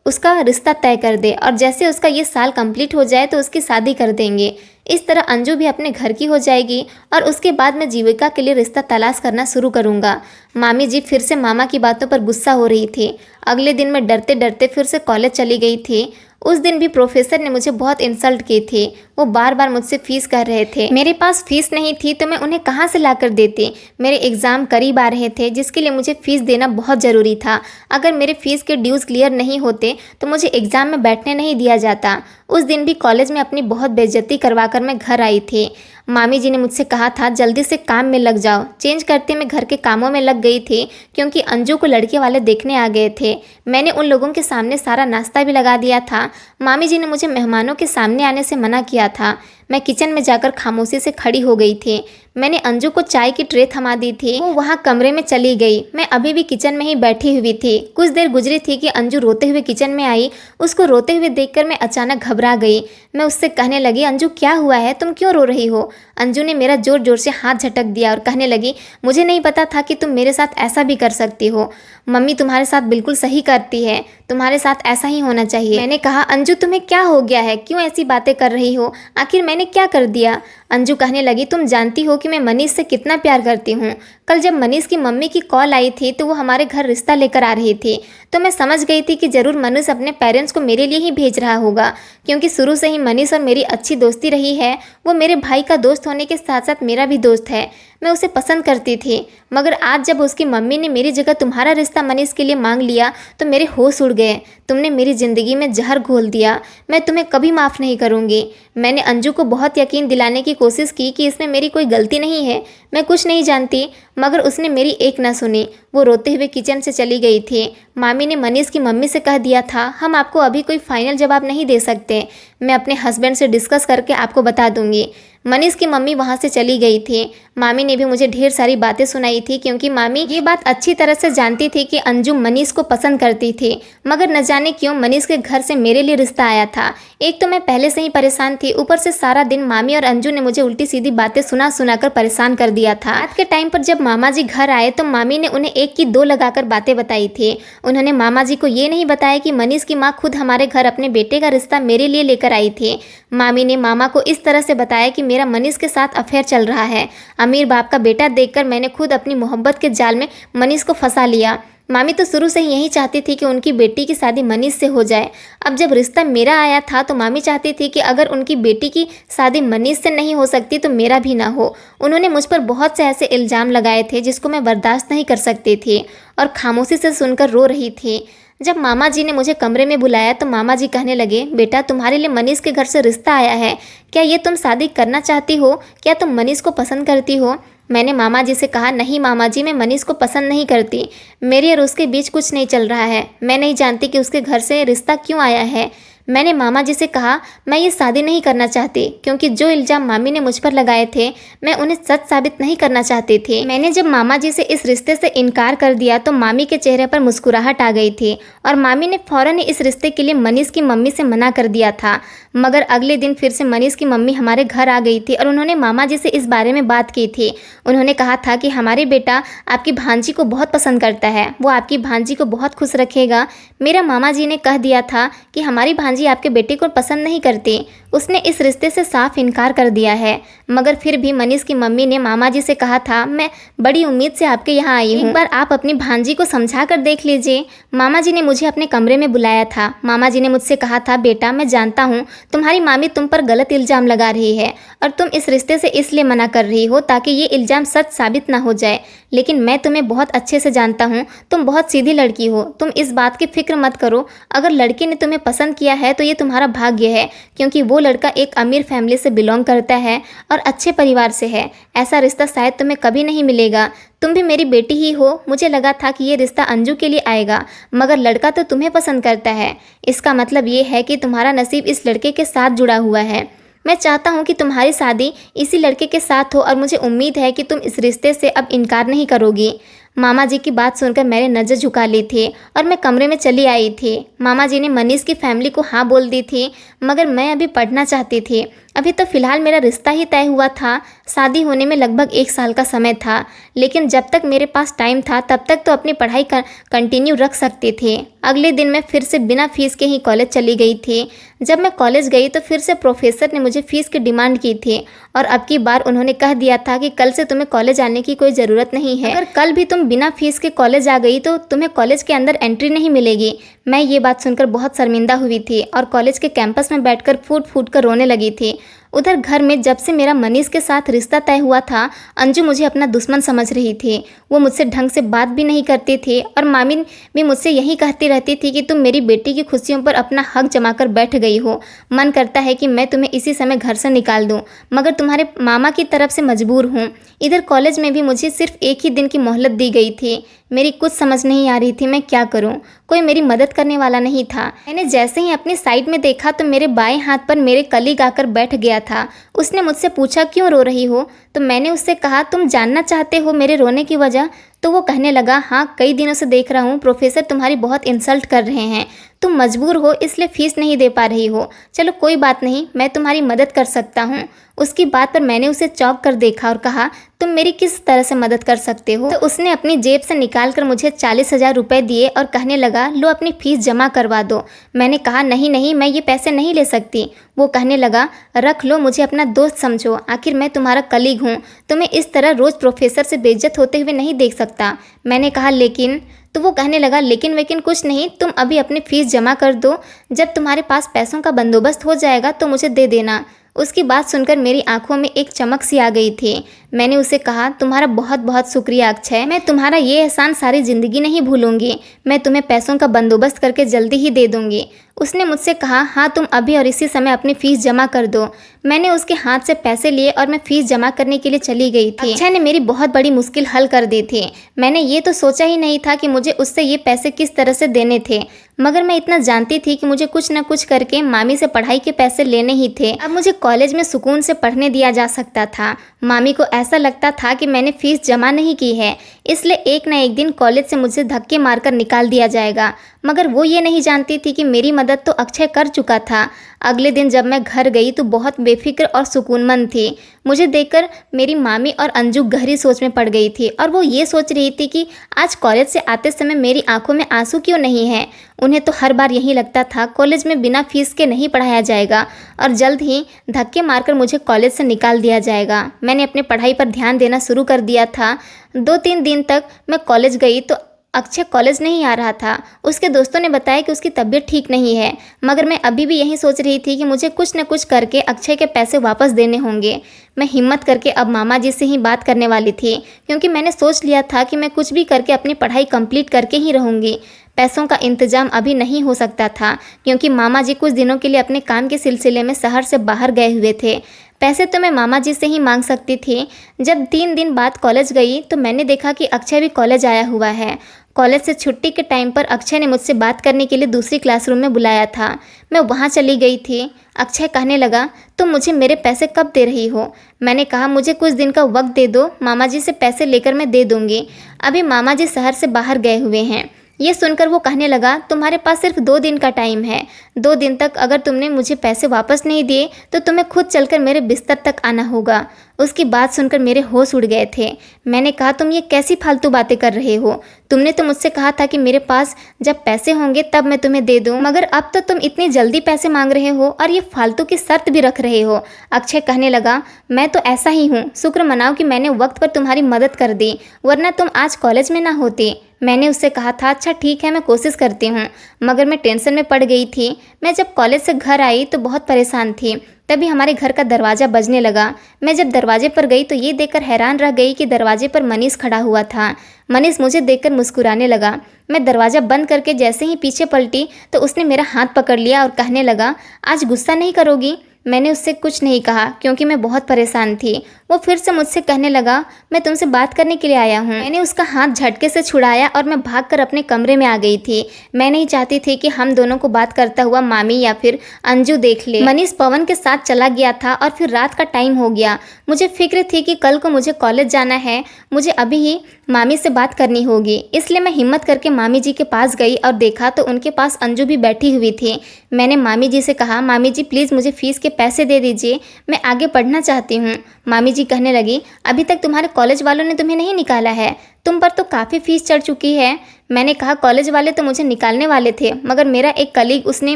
उसका रिश्ता तय कर दे और जैसे उसका ये साल कंप्लीट हो जाए तो उसकी शादी कर देंगे। इस तरह अंजू भी अपने घर की हो जाएगी और उसके बाद मैं जीविका के लिए रिश्ता तलाश करना शुरू करूँगा। मामी जी फिर से मामा की बातों पर गुस्सा हो रही थी। अगले दिन मैं डरते डरते फिर से कॉलेज चली गई थी। उस दिन भी प्रोफेसर ने मुझे बहुत इंसल्ट की थी। वो बार बार मुझसे फ़ीस कह रहे थे। मेरे पास फ़ीस नहीं थी तो मैं उन्हें कहाँ से ला कर देती। मेरे एग्ज़ाम करीब आ रहे थे जिसके लिए मुझे फ़ीस देना बहुत ज़रूरी था। अगर मेरे फ़ीस के ड्यूज़ क्लियर नहीं होते तो मुझे एग्ज़ाम में बैठने नहीं दिया जाता। उस दिन भी कॉलेज में अपनी बहुत बेइज्जती करवा कर मैं घर आई थी। मामी जी ने मुझसे कहा था जल्दी से काम में लग जाओ। चेंज करते मैं घर के कामों में लग गई थी क्योंकि अंजू को लड़के वाले देखने आ गए थे। मैंने उन लोगों के सामने सारा नाश्ता भी लगा दिया था। मामी जी ने मुझे मेहमानों के सामने आने से मना किया था। मैं किचन में जाकर खामोशी से खड़ी हो गई थी। मैंने अंजू को चाय की ट्रे थमा दी थी। वो वहाँ कमरे में चली गई। मैं अभी भी किचन में ही बैठी हुई थी। कुछ देर गुजरी थी कि अंजू रोते हुए किचन में आई। उसको रोते हुए देखकर मैं अचानक घबरा गई। मैं उससे कहने लगी, अंजू क्या हुआ है, तुम क्यों रो रही हो? अंजू ने मेरा जोर जोर से हाथ झटक दिया और कहने लगी, मुझे नहीं पता था कि तुम मेरे साथ ऐसा भी कर सकती हो। मम्मी तुम्हारे साथ बिल्कुल सही करती है, तुम्हारे साथ ऐसा ही होना चाहिए। मैंने कहा, अंजू तुम्हें क्या हो गया है, क्यों ऐसी बातें कर रही हो? आखिर मैंने क्या कर दिया? अंजू कहने लगी, तुम जानती हो कि मैं मनीष से कितना प्यार करती हूँ। कल जब मनीष की मम्मी की कॉल आई थी तो वो हमारे घर रिश्ता लेकर आ रही थी, तो मैं समझ गई थी कि ज़रूर मनीष अपने पेरेंट्स को मेरे लिए ही भेज रहा होगा, क्योंकि शुरू से ही मनीष और मेरी अच्छी दोस्ती रही है। वो मेरे भाई का दोस्त होने के साथ साथ मेरा भी दोस्त है। मैं उसे पसंद करती थी, मगर आज जब उसकी मम्मी ने मेरी जगह तुम्हारा रिश्ता मनीष के लिए मांग लिया तो मेरे होश उड़ गए। तुमने मेरी ज़िंदगी में जहर घोल दिया। मैं तुम्हें कभी माफ़ नहीं करूँगी। मैंने अंजू को बहुत यकीन दिलाने की कोशिश की कि इसमें मेरी कोई गलती नहीं है, मैं कुछ नहीं जानती, मगर उसने मेरी एक ना सुनी। वो रोते हुए किचन से चली गई थी। मामी ने मनीष की मम्मी से कह दिया था, हम आपको अभी कोई फाइनल जवाब नहीं दे सकते, मैं अपने हस्बैंड से डिस्कस करके आपको बता दूंगी। मनीष की मम्मी वहाँ से चली गई थी। मामी ने भी मुझे ढेर सारी बातें सुनाई थी, क्योंकि मामी ये बात अच्छी तरह से जानती थी कि अंजू मनीष को पसंद करती थी, मगर न जाने क्यों मनीष के घर से मेरे लिए रिश्ता आया था। एक तो मैं पहले से ही परेशान थी, ऊपर से सारा दिन मामी और अंजू ने मुझे उल्टी सीधी बातें सुना सुना कर परेशान कर दिया था। रात के टाइम पर जब मामा जी घर आए तो मामी ने उन्हें एक की दो लगाकर बातें बताई थी। उन्होंने मामा जी को ये नहीं बताया कि मनीष की माँ खुद हमारे घर अपने बेटे का रिश्ता मेरे लिए लेकर आई थी। मामी ने मामा को इस तरह से बताया कि मेरा मनीष के साथ अफेयर चल रहा है। अमीर बाप का बेटा देखकर मैंने खुद अपनी मोहब्बत के जाल में मनीष को फंसा लिया। मामी तो शुरू से ही यही चाहती थी कि उनकी बेटी की शादी मनीष से हो जाए। अब जब रिश्ता मेरा आया था तो मामी चाहती थी कि अगर उनकी बेटी की शादी मनीष से नहीं हो सकती तो मेरा भी ना हो। उन्होंने मुझ पर बहुत से ऐसे इल्ज़ाम लगाए थे जिसको मैं बर्दाश्त नहीं कर सकती थी और खामोशी से सुनकर रो रही थी। जब मामा जी ने मुझे कमरे में बुलाया तो मामा जी कहने लगे, बेटा तुम्हारे लिए मनीष के घर से रिश्ता आया है, क्या ये तुम शादी करना चाहती हो? क्या तुम मनीष को पसंद करती हो? मैंने मामा जी से कहा, नहीं मामा जी, मैं मनीष को पसंद नहीं करती। मेरे और उसके बीच कुछ नहीं चल रहा है। मैं नहीं जानती कि उसके घर से रिश्ता क्यों आया है। मैंने मामा जी से कहा, मैं ये शादी नहीं करना चाहती, क्योंकि जो इल्ज़ाम मामी ने मुझ पर लगाए थे मैं उन्हें सच साबित नहीं करना चाहती थी। मैंने जब मामा जी से इस रिश्ते से इनकार कर दिया तो मामी के चेहरे पर मुस्कुराहट आ गई थी और मामी ने फ़ौरन ही इस रिश्ते के लिए मनीष की मम्मी से मना कर दिया था। मगर अगले दिन फिर से मनीष की मम्मी हमारे घर आ गई थी और उन्होंने मामा जी से इस बारे में बात की थी। उन्होंने कहा था कि हमारे बेटा आपकी भांजी को बहुत पसंद करता है, वो आपकी भांजी को बहुत खुश रखेगा। मेरा मामा जी ने कह दिया था कि हमारी भांजी आपके बेटे को पसंद नहीं करती, उसने इस रिश्ते से साफ इनकार कर दिया है। मगर फिर भी मनीष की मम्मी ने मामा जी से कहा था, मैं बड़ी उम्मीद से आपके यहाँ आई हूँ, एक बार आप अपनी भांजी को समझा कर देख लीजिए। मामा जी ने मुझे अपने कमरे में बुलाया था। मामा जी ने मुझसे कहा था, बेटा मैं जानता हूँ तुम्हारी मामी तुम पर गलत इल्ज़ाम लगा रही है और तुम इस रिश्ते से इसलिए मना कर रही हो ताकि ये इल्ज़ाम सच साबित ना हो जाए, लेकिन मैं तुम्हें बहुत अच्छे से जानता हूँ, तुम बहुत सीधी लड़की हो। तुम इस बात की फिक्र मत करो, अगर लड़के ने तुम्हें पसंद किया है तो ये तुम्हारा भाग्य है, क्योंकि वो लड़का एक अमीर फैमिली से बिलोंग करता है और अच्छे परिवार से है। ऐसा रिश्ता शायद तुम्हें कभी नहीं मिलेगा। तुम भी मेरी बेटी ही हो। मुझे लगा था कि ये रिश्ता अंजू के लिए आएगा, मगर लड़का तो तुम्हें पसंद करता है। इसका मतलब ये है कि तुम्हारा नसीब इस लड़के के साथ जुड़ा हुआ है। मैं चाहता हूँ कि तुम्हारी शादी इसी लड़के के साथ हो और मुझे उम्मीद है कि तुम इस रिश्ते से अब इनकार नहीं करोगी। मामा जी की बात सुनकर मैंने नज़र झुका ली थी और मैं कमरे में चली आई थी। मामा जी ने मनीष की फैमिली को हाँ बोल दी थी, मगर मैं अभी पढ़ना चाहती थी। अभी तो फ़िलहाल मेरा रिश्ता ही तय हुआ था। शादी होने में लगभग 1 साल का समय था, लेकिन जब तक मेरे पास टाइम था तब तक तो अपनी पढ़ाई कंटिन्यू रख सकती थी। अगले दिन मैं फिर से बिना फीस के ही कॉलेज चली गई थी। जब मैं कॉलेज गई तो फिर से प्रोफेसर ने मुझे फ़ीस की डिमांड की थी और अब की बार उन्होंने कह दिया था कि कल से तुम्हें कॉलेज आने की कोई ज़रूरत नहीं है। अगर कल भी तुम बिना फीस के कॉलेज आ गई तो तुम्हें कॉलेज के अंदर एंट्री नहीं मिलेगी। मैं ये बात सुनकर बहुत शर्मिंदा हुई थी और कॉलेज के कैंपस में बैठकर फूट फूट कर रोने लगी थी। उधर घर में जब से मेरा मनीष के साथ रिश्ता तय हुआ था, अंजू मुझे अपना दुश्मन समझ रही थी। वो मुझसे ढंग से बात भी नहीं करती थी और मामी भी मुझसे यही कहती रहती थी कि तुम मेरी बेटी की खुशियों पर अपना हक जमा कर बैठ गई हो। मन करता है कि मैं तुम्हें इसी समय घर से निकाल दूं, मगर तुम्हारे मामा की तरफ से मजबूर हूँ। इधर कॉलेज में भी मुझे सिर्फ 1 ही दिन की मोहलत दी गई थी। मेरी कुछ समझ नहीं आ रही थी मैं क्या करूं। कोई मेरी मदद करने वाला नहीं था। मैंने जैसे ही अपनी साइड में देखा तो मेरे बाएं हाथ पर मेरे कलीग आकर बैठ गया था। उसने मुझसे पूछा क्यों रो रही हो, तो मैंने उससे कहा तुम जानना चाहते हो मेरे रोने की वजह। तो वो कहने लगा हाँ, कई दिनों से देख रहा हूँ प्रोफेसर तुम्हारी बहुत इंसल्ट कर रहे हैं। तुम मजबूर हो इसलिए फीस नहीं दे पा रही हो। चलो कोई बात नहीं, मैं तुम्हारी मदद कर सकता हूँ। उसकी बात पर मैंने उसे चौंक कर देखा और कहा तुम मेरी किस तरह से मदद कर सकते हो। तो उसने अपनी जेब से निकाल कर मुझे 40,000 रुपये दिए और कहने लगा लो अपनी फ़ीस जमा करवा दो। मैंने कहा नहीं नहीं, मैं ये पैसे नहीं ले सकती। वो कहने लगा रख लो, मुझे अपना दोस्त समझो, आखिर मैं तुम्हारा कलीग हूँ। तुम्हें इस तरह रोज़ प्रोफेसर से बेइज्जत होते हुए नहीं देख सकता। मैंने कहा लेकिन, तो वो कहने लगा लेकिन वेकिन कुछ नहीं, तुम अभी अपनी फ़ीस जमा कर दो। जब तुम्हारे पास पैसों का बंदोबस्त हो जाएगा तो मुझे दे देना। उसकी बात सुनकर मेरी आंखों में एक चमक सी आ गई थी। मैंने उसे कहा तुम्हारा बहुत बहुत शुक्रिया अक्षय, मैं तुम्हारा ये एहसान सारी ज़िंदगी नहीं भूलूंगी। मैं तुम्हें पैसों का बंदोबस्त करके जल्दी ही दे दूंगी। उसने मुझसे कहा हाँ, तुम अभी और इसी समय अपनी फ़ीस जमा कर दो। मैंने उसके हाथ से पैसे लिए और मैं फ़ीस जमा करने के लिए चली गई थी। अक्षय ने मेरी बहुत बड़ी मुश्किल हल कर दी थी। मैंने ये तो सोचा ही नहीं था कि मुझे उससे ये पैसे किस तरह से देने थे, मगर मैं इतना जानती थी कि मुझे कुछ न कुछ करके मामी से पढ़ाई के पैसे लेने ही थे। अब मुझे कॉलेज में सुकून से पढ़ने दिया जा सकता था। मामी को ऐसा लगता था कि मैंने फ़ीस जमा नहीं की है, इसलिए एक न एक दिन कॉलेज से मुझे धक्के मारकर निकाल दिया जाएगा। मगर वो ये नहीं जानती थी कि मेरी मदद तो अक्षय कर चुका था। अगले दिन जब मैं घर गई तो बहुत बेफिक्र और सुकूनमंद थी। मुझे देखकर मेरी मामी और अंजू गहरी सोच में पड़ गई थी और वो ये सोच रही थी कि आज कॉलेज से आते समय मेरी आंखों में आंसू क्यों नहीं है। उन्हें तो हर बार यही लगता था कॉलेज में बिना फीस के नहीं पढ़ाया जाएगा और जल्द ही धक्के मारकर मुझे कॉलेज से निकाल दिया जाएगा। मैंने अपनी पढ़ाई पर ध्यान देना शुरू कर दिया था। 2-3 दिन तक मैं कॉलेज गई तो अक्षय कॉलेज नहीं आ रहा था। उसके दोस्तों ने बताया कि उसकी तबीयत ठीक नहीं है, मगर मैं अभी भी यही सोच रही थी कि मुझे कुछ न कुछ करके अक्षय के पैसे वापस देने होंगे। मैं हिम्मत करके अब मामा जी से ही बात करने वाली थी, क्योंकि मैंने सोच लिया था कि मैं कुछ भी करके अपनी पढ़ाई कंप्लीट करके ही रहूँगी। पैसों का इंतजाम अभी नहीं हो सकता था, क्योंकि मामा जी कुछ दिनों के लिए अपने काम के सिलसिले में शहर से बाहर गए हुए थे। पैसे तो मैं मामा जी से ही मांग सकती थी। जब 3 दिन बाद कॉलेज गई तो मैंने देखा कि अक्षय भी कॉलेज आया हुआ है। कॉलेज से छुट्टी के टाइम पर अक्षय ने मुझसे बात करने के लिए दूसरी क्लासरूम में बुलाया था। मैं वहाँ चली गई थी। अक्षय कहने लगा तुम मुझे मेरे पैसे कब दे रही हो। मैंने कहा मुझे कुछ दिन का वक्त दे दो, मामा जी से पैसे लेकर मैं दे दूँगी। अभी मामा जी शहर से बाहर गए हुए हैं। ये सुनकर वो कहने लगा तुम्हारे पास सिर्फ 2 दिन का टाइम है। 2 दिन तक अगर तुमने मुझे पैसे वापस नहीं दिए तो तुम्हें खुद चलकर मेरे बिस्तर तक आना होगा। उसकी बात सुनकर मेरे होश उड़ गए थे। मैंने कहा तुम ये कैसी फालतू बातें कर रहे हो। तुमने तो मुझसे कहा था कि मेरे पास जब पैसे होंगे तब मैं तुम्हें दे दूँ, मगर अब तो तुम इतनी जल्दी पैसे मांग रहे हो और ये फालतू की शर्त भी रख रहे हो। अक्षय कहने लगा मैं तो ऐसा ही हूँ, शुक्र मनाओ कि मैंने वक्त पर तुम्हारी मदद कर दी, वरना तुम आज कॉलेज में ना होती। मैंने उससे कहा था अच्छा ठीक है, मैं कोशिश करती हूँ, मगर मैं टेंशन में पड़ गई थी। मैं जब कॉलेज से घर आई तो बहुत परेशान थी। तभी हमारे घर का दरवाज़ा बजने लगा। मैं जब दरवाजे पर गई तो ये देखकर हैरान रह गई कि दरवाजे पर मनीष खड़ा हुआ था। मनीष मुझे देखकर मुस्कुराने लगा। मैं दरवाज़ा बंद करके जैसे ही पीछे पलटी तो उसने मेरा हाथ पकड़ लिया और कहने लगा आज गुस्सा नहीं करोगी। मैंने उससे कुछ नहीं कहा क्योंकि मैं बहुत परेशान थी। वो फिर से मुझसे कहने लगा, मैं तुमसे बात करने के लिए आया हूँ। मैंने उसका हाथ झटके से छुड़ाया और मैं भागकर अपने कमरे में आ गई थी। मैं नहीं चाहती थी कि हम दोनों को बात करता हुआ मामी या फिर अंजू देख ले। मनीष पवन के साथ चला गया था और फिर रात का टाइम हो गया। मुझे फिक्र थी कि कल को मुझे कॉलेज जाना है, मुझे अभी ही मामी से बात करनी होगी। इसलिए मैं हिम्मत करके मामी जी के पास गई और देखा तो उनके पास अंजू भी बैठी हुई थी। मैंने मामी जी से कहा, मामी जी प्लीज़ मुझे फ़ीस के पैसे दे दीजिए, मैं आगे पढ़ना चाहती हूँ। मामी जी कहने लगी, अभी तक तुम्हारे कॉलेज वालों ने तुम्हें नहीं निकाला है, तुम पर तो काफ़ी फ़ीस चढ़ चुकी है। मैंने कहा, कॉलेज वाले तो मुझे निकालने वाले थे, मगर मेरा एक कलीग उसने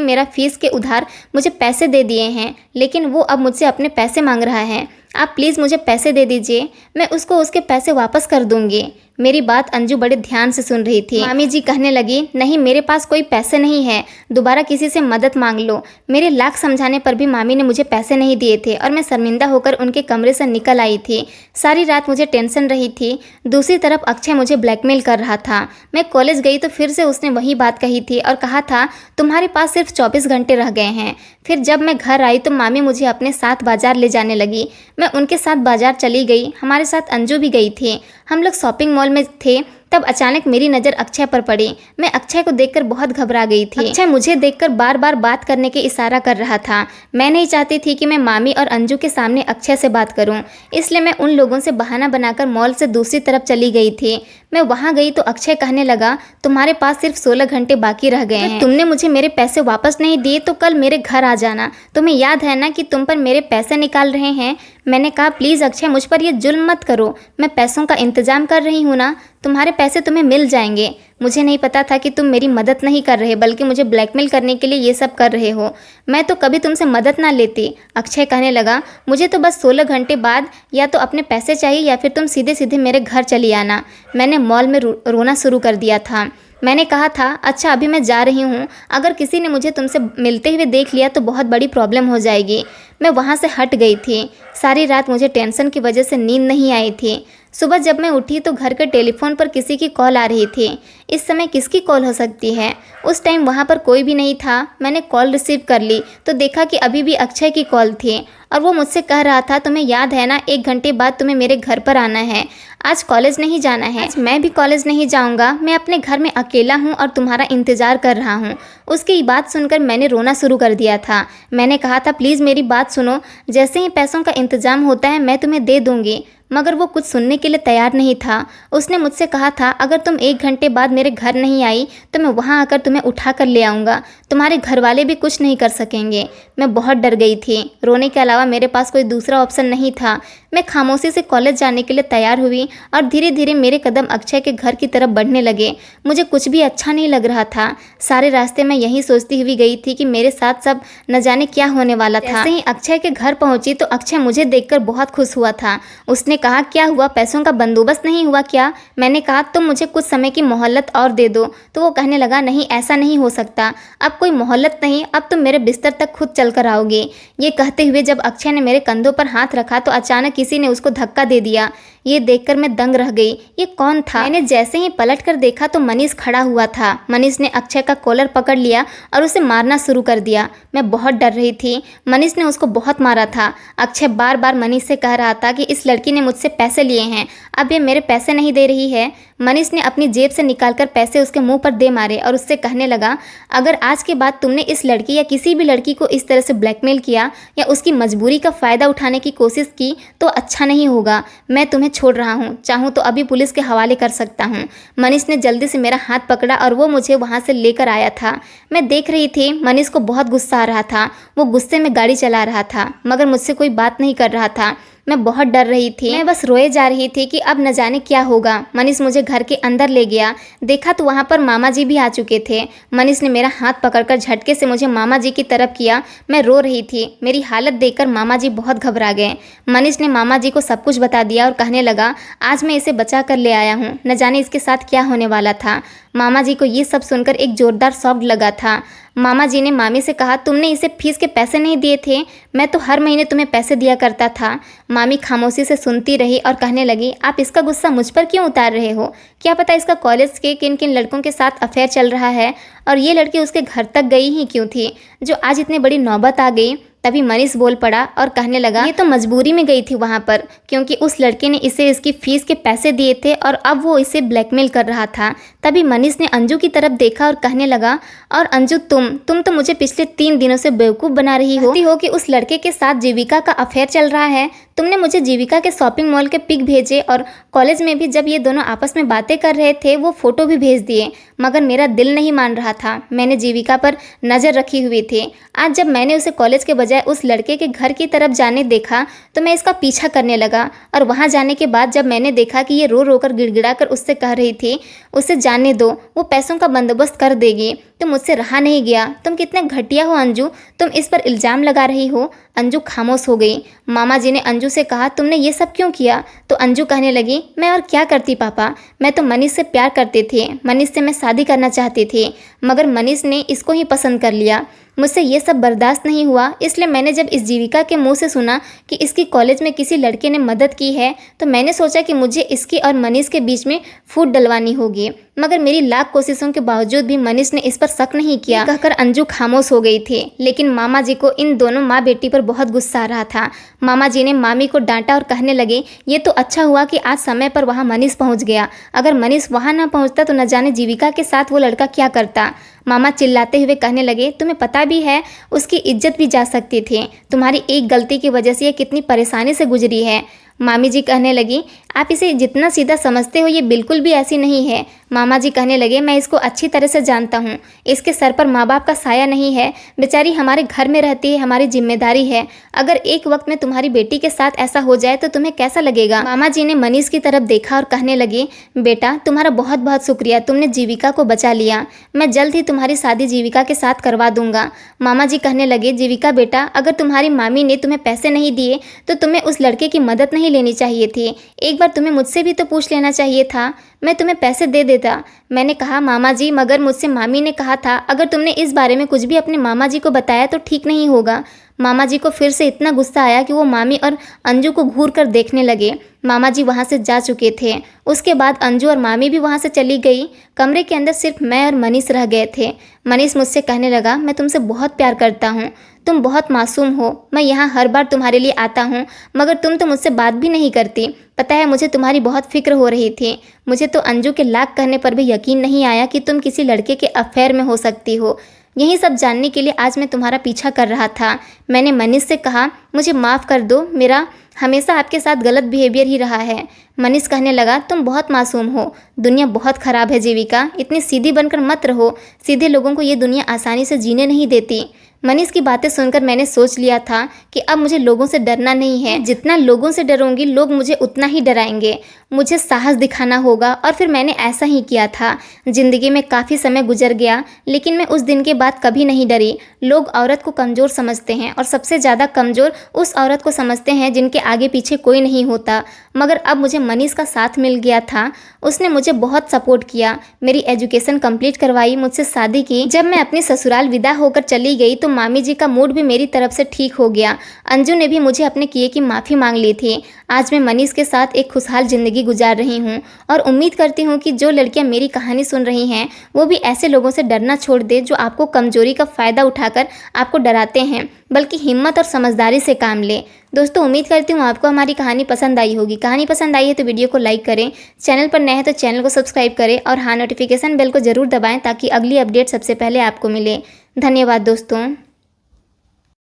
मेरा फ़ीस के उधार मुझे पैसे दे दिए हैं, लेकिन वो अब मुझसे अपने पैसे मांग रहा है। आप प्लीज़ मुझे पैसे दे दीजिए, मैं उसको उसके पैसे वापस कर दूंगी। मेरी बात अंजू बड़े ध्यान से सुन रही थी। मामी जी कहने लगी, नहीं मेरे पास कोई पैसे नहीं है, दोबारा किसी से मदद मांग लो। मेरे लाख समझाने पर भी मामी ने मुझे पैसे नहीं दिए थे और मैं शर्मिंदा होकर उनके कमरे से निकल आई थी। सारी रात मुझे टेंशन रही थी। दूसरी तरफ अक्षय मुझे ब्लैकमेल कर रहा था। मैं कॉलेज गई तो फिर से उसने वही बात कही थी और कहा था, तुम्हारे पास सिर्फ 24 घंटे रह गए हैं। फिर जब मैं घर आई तो मामी मुझे अपने साथ बाजार ले जाने लगी। मैं उनके साथ बाजार चली गई, हमारे साथ अंजू भी गई थी। हम लोग शॉपिंग मॉल में थे, तब अचानक मेरी नज़र अक्षय पर पड़ी। मैं अक्षय को देखकर बहुत घबरा गई थी। अक्षय मुझे देखकर बार बार बात करने के इशारा कर रहा था। मैं नहीं चाहती थी कि मैं मामी और अंजू के सामने अक्षय से बात करूं, इसलिए मैं उन लोगों से बहाना बनाकर मॉल से दूसरी तरफ चली गई थी। मैं वहां गई तो अक्षय कहने लगा, तुम्हारे पास सिर्फ 16 घंटे बाकी रह गए हैं। तुमने मुझे मेरे पैसे वापस नहीं दिए तो कल मेरे घर आ जाना। तुम्हें याद है ना कि तुम पर मेरे पैसे निकाल रहे हैं। मैंने कहा, प्लीज़ अक्षय मुझ पर ये जुल्म मत करो, मैं पैसों का इंतजाम कर रही हूँ ना, तुम्हारे पैसे तुम्हें मिल जाएंगे। मुझे नहीं पता था कि तुम मेरी मदद नहीं कर रहे बल्कि मुझे ब्लैकमेल करने के लिए ये सब कर रहे हो। मैं तो कभी तुमसे मदद ना लेती। अक्षय कहने लगा, मुझे तो बस 16 घंटे बाद या तो अपने पैसे चाहिए या फिर तुम सीधे सीधे मेरे घर चली आना। मैंने मॉल में रोना शुरू कर दिया था। मैंने कहा था, अच्छा अभी मैं जा रही हूँ, अगर किसी ने मुझे तुमसे मिलते हुए देख लिया तो बहुत बड़ी प्रॉब्लम हो जाएगी। मैं वहाँ से हट गई थी। सारी रात मुझे टेंशन की वजह से नींद नहीं आई थी। सुबह जब मैं उठी तो घर के टेलीफोन पर किसी की कॉल आ रही थी। इस समय किसकी कॉल हो सकती है? उस टाइम वहाँ पर कोई भी नहीं था। मैंने कॉल रिसीव कर ली तो देखा कि अभी भी अक्षय की कॉल थी और वो मुझसे कह रहा था, तुम्हें याद है ना, 1 घंटे बाद तुम्हें मेरे घर पर आना है, आज कॉलेज नहीं जाना है। आज मैं भी कॉलेज नहीं जाऊँगा, मैं अपने घर में अकेला हूँ और तुम्हारा इंतज़ार कर रहा हूँ। उसकी ये बात सुनकर मैंने रोना शुरू कर दिया था। मैंने कहा था, प्लीज़ मेरी बात सुनो, जैसे ही पैसों का इंतज़ाम होता है मैं तुम्हें दे दूँगी। मगर वो कुछ सुनने के लिए तैयार नहीं था। उसने मुझसे कहा था, अगर तुम 1 घंटे बाद मेरे घर नहीं आई तो मैं वहाँ आकर तुम्हें उठा कर ले आऊँगा, तुम्हारे घर वाले भी कुछ नहीं कर सकेंगे। मैं बहुत डर गई थी। रोने के अलावा मेरे पास कोई दूसरा ऑप्शन नहीं था। मैं खामोशी से कॉलेज जाने के लिए तैयार हुई और धीरे धीरे मेरे कदम अक्षय के घर की तरफ बढ़ने लगे। मुझे कुछ भी अच्छा नहीं लग रहा था। सारे रास्ते मैं यही सोचती हुई गई थी कि मेरे साथ सब न जाने क्या होने वाला था। जैसे ही अक्षय के घर पहुंची तो अक्षय मुझे देखकर बहुत खुश हुआ था। उसने कहा, क्या हुआ, पैसों का बंदोबस्त नहीं हुआ क्या? मैंने कहा, तुम मुझे कुछ समय की मोहलत और दे दो। तो वो कहने लगा, नहीं ऐसा नहीं हो सकता, अब कोई मोहलत नहीं, अब तुम मेरे बिस्तर तक खुद चल कर आओगे। ये कहते हुए जब अक्षय ने मेरे कंधों पर हाथ रखा तो अचानक किसी ने उसको धक्का दे दिया। ये देखकर मैं दंग रह गई। ये कौन था? मैंने जैसे ही पलट कर देखा तो मनीष खड़ा हुआ था। मनीष ने अक्षय का कॉलर पकड़ लिया और उसे मारना शुरू कर दिया। मैं बहुत डर रही थी। मनीष ने उसको बहुत मारा था। अक्षय बार बार मनीष से कह रहा था कि इस लड़की ने मुझसे पैसे लिए हैं, अब ये मेरे पैसे नहीं दे रही है। मनीष ने अपनी जेब से निकालकर पैसे उसके मुंह पर दे मारे और उससे कहने लगा, अगर आज के बाद तुमने इस लड़की या किसी भी लड़की को इस तरह से ब्लैकमेल किया या उसकी मजबूरी का फ़ायदा उठाने की कोशिश की तो अच्छा नहीं होगा। मैं तुम्हें छोड़ रहा हूँ, चाहूँ तो अभी पुलिस के हवाले कर सकता हूँ। मनीष ने जल्दी से मेरा हाथ पकड़ा और वो मुझे वहाँ से लेकर आया था। मैं देख रही थी मनीष को बहुत गुस्सा आ रहा था। वो गुस्से में गाड़ी चला रहा था मगर मुझसे कोई बात नहीं कर रहा था। मैं बहुत डर रही थी। मैं बस रोए जा रही थी कि अब न जाने क्या होगा। मनीष मुझे घर के अंदर ले गया। देखा तो वहाँ पर मामा जी भी आ चुके थे। मनीष ने मेरा हाथ पकड़कर झटके से मुझे मामा जी की तरफ किया। मैं रो रही थी। मेरी हालत देखकर मामा जी बहुत घबरा गए। मनीष ने मामा जी को सब कुछ बता दिया और कहने लगा, आज मैं इसे बचा कर ले आया हूँ, न जाने इसके साथ क्या होने वाला था। मामा जी को ये सब सुनकर एक जोरदार शॉक लगा था। मामा जी ने मामी से कहा, तुमने इसे फीस के पैसे नहीं दिए थे? मैं तो हर महीने तुम्हें पैसे दिया करता था। मामी खामोशी से सुनती रही और कहने लगी, आप इसका गुस्सा मुझ पर क्यों उतार रहे हो? क्या पता इसका कॉलेज के किन किन लड़कों के साथ अफेयर चल रहा है और ये लड़की उसके घर तक गई ही क्यों थी जो आज इतनी बड़ी नौबत आ गई। तभी मनीष बोल पड़ा और कहने लगा, ये तो मजबूरी में गई थी वहाँ पर, क्योंकि उस लड़के ने इसे इसकी फीस के पैसे दिए थे और अब वो इसे ब्लैकमेल कर रहा था। तभी मनीष ने अंजू की तरफ देखा और कहने लगा, और अंजू तुम तो मुझे पिछले 3 दिनों से बेवकूफ़ बना रही हो कि उस लड़के के साथ जीविका का अफेयर चल रहा है। तुमने मुझे जीविका के शॉपिंग मॉल के पिक भेजे और कॉलेज में भी जब ये दोनों आपस में बातें कर रहे थे वो फोटो भी भेज दिए, मगर मेरा दिल नहीं मान रहा था। मैंने जीविका पर नज़र रखी हुई थी। आज जब मैंने उसे कॉलेज के बजाय उस लड़के के घर की तरफ जाने देखा तो मैं इसका पीछा करने लगा, और वहाँ जाने के बाद जब मैंने देखा कि ये रो रो कर गिड़गिड़ा कर उससे कह रही थी, उसे जाने दो, वो पैसों का बंदोबस्त कर देगी, तो मुझसे रहा नहीं गया। तुम कितने घटिया हो अंजू, तुम इस पर इल्ज़ाम लगा रही हो। अंजू खामोश हो गई। मामा जी ने अंजू से कहा, तुमने ये सब क्यों किया? तो अंजू कहने लगी, मैं और क्या करती पापा, मैं तो मनीष से प्यार करती थी, मनीष से मैं शादी करना चाहती थी, मगर मनीष ने इसको ही पसंद कर लिया। मुझसे ये सब बर्दाश्त नहीं हुआ, इसलिए मैंने जब इस जीविका के मुंह से सुना कि इसकी कॉलेज में किसी लड़के ने मदद की है तो मैंने सोचा कि मुझे इसकी और मनीष के बीच में फूट डलवानी होगी, मगर मेरी लाख कोशिशों के बावजूद भी मनीष ने इस पर शक नहीं किया। कहकर अंजू खामोश हो गई थी। लेकिन मामा जी को इन दोनों माँ बेटी पर बहुत गुस्सा आ रहा था। मामा जी ने मामी को डांटा और कहने लगे, ये तो अच्छा हुआ कि आज समय पर वहाँ मनीष पहुँच गया, अगर मनीष वहाँ ना पहुँचता तो न जाने जीविका के साथ वो लड़का क्या करता। मामा चिल्लाते हुए कहने लगे, तुम्हें पता भी है उसकी इज्जत भी जा सकती थी, तुम्हारी एक गलती की वजह से ये कितनी परेशानी से गुजरी है। मामी जी कहने लगी, आप इसे जितना सीधा समझते हो ये बिल्कुल भी ऐसी नहीं है। मामा जी कहने लगे, मैं इसको अच्छी तरह से जानता हूँ, इसके सर पर माँ बाप का साया नहीं है, बेचारी हमारे घर में रहती है, हमारी जिम्मेदारी है। अगर एक वक्त में तुम्हारी बेटी के साथ ऐसा हो जाए तो तुम्हें कैसा लगेगा? मामा जी ने मनीष की तरफ देखा और कहने लगे, बेटा तुम्हारा बहुत बहुत शुक्रिया, तुमने जीविका को बचा लिया, मैं जल्द ही तुम्हारी शादी जीविका के साथ करवा दूंगा। मामा जी कहने लगे, जीविका बेटा, अगर तुम्हारी मामी ने तुम्हें पैसे नहीं दिए तो तुम्हें उस लड़के की मदद नहीं लेनी चाहिए थी, एक बार तुम्हें मुझसे भी तो पूछ लेना चाहिए था, मैं तुम्हें पैसे दे देता। मैंने कहा, मामा जी, मगर मुझसे मामी ने कहा था अगर तुमने इस बारे में कुछ भी अपने मामा जी को बताया तो ठीक नहीं होगा। मामा जी को फिर से इतना गुस्सा आया कि वो मामी और अंजू को घूर कर देखने लगे। मामा जी वहाँ से जा चुके थे। उसके बाद अंजू और मामी भी वहाँ से चली गई। कमरे के अंदर सिर्फ मैं और मनीष रह गए थे। मनीष मुझसे कहने लगा, मैं तुमसे बहुत प्यार करता हूँ, तुम बहुत मासूम हो, मैं यहाँ हर बार तुम्हारे लिए आता हूँ, मगर तुम तो मुझसे बात भी नहीं करती। पता है मुझे तुम्हारी बहुत फिक्र हो रही थी। मुझे तो अंजू के लाख कहने पर भी यकीन नहीं आया कि तुम किसी लड़के के अफेयर में हो सकती हो। यही सब जानने के लिए आज मैं तुम्हारा पीछा कर रहा था। मैंने मनीष से कहा, मुझे माफ़ कर दो, मेरा हमेशा आपके साथ गलत बिहेवियर ही रहा है। मनीष कहने लगा, तुम बहुत मासूम हो, दुनिया बहुत ख़राब है जीविका, इतनी सीधी बनकर मत रहो, सीधे लोगों को ये दुनिया आसानी से जीने नहीं देती। मनीष की बातें सुनकर मैंने सोच लिया था कि अब मुझे लोगों से डरना नहीं है, जितना लोगों से डरूंगी लोग मुझे उतना ही डराएंगे, मुझे साहस दिखाना होगा। और फिर मैंने ऐसा ही किया था। ज़िंदगी में काफ़ी समय गुजर गया, लेकिन मैं उस दिन के बाद कभी नहीं डरी। लोग औरत को कमज़ोर समझते हैं और सबसे ज़्यादा कमज़ोर उस औरत को समझते हैं जिनके आगे पीछे कोई नहीं होता। मगर अब मुझे मनीष का साथ मिल गया था, उसने मुझे बहुत सपोर्ट किया, मेरी एजुकेशन कंप्लीट करवाई, मुझसे शादी की। जब मैं अपने ससुराल विदा होकर चली गई तो मामी जी का मूड भी मेरी तरफ से ठीक हो गया। अंजू ने भी मुझे अपने किए की माफ़ी मांग ली थी। आज मैं मनीष के साथ एक खुशहाल ज़िंदगी गुजार रही हूँ और उम्मीद करती हूँ कि जो लड़कियाँ मेरी कहानी सुन रही हैं वो भी ऐसे लोगों से डरना छोड़ दे जो आपको कमज़ोरी का फ़ायदा उठाकर आपको डराते हैं, बल्कि हिम्मत और समझदारी से काम ले। दोस्तों, उम्मीद करती हूँ आपको हमारी कहानी पसंद आई होगी। कहानी पसंद आई है तो वीडियो को लाइक करें, चैनल पर नए हैं तो चैनल को सब्सक्राइब करें और हाँ, नोटिफिकेशन बेल को ज़रूर दबाएं ताकि अगली अपडेट सबसे पहले आपको मिले। धन्यवाद दोस्तों।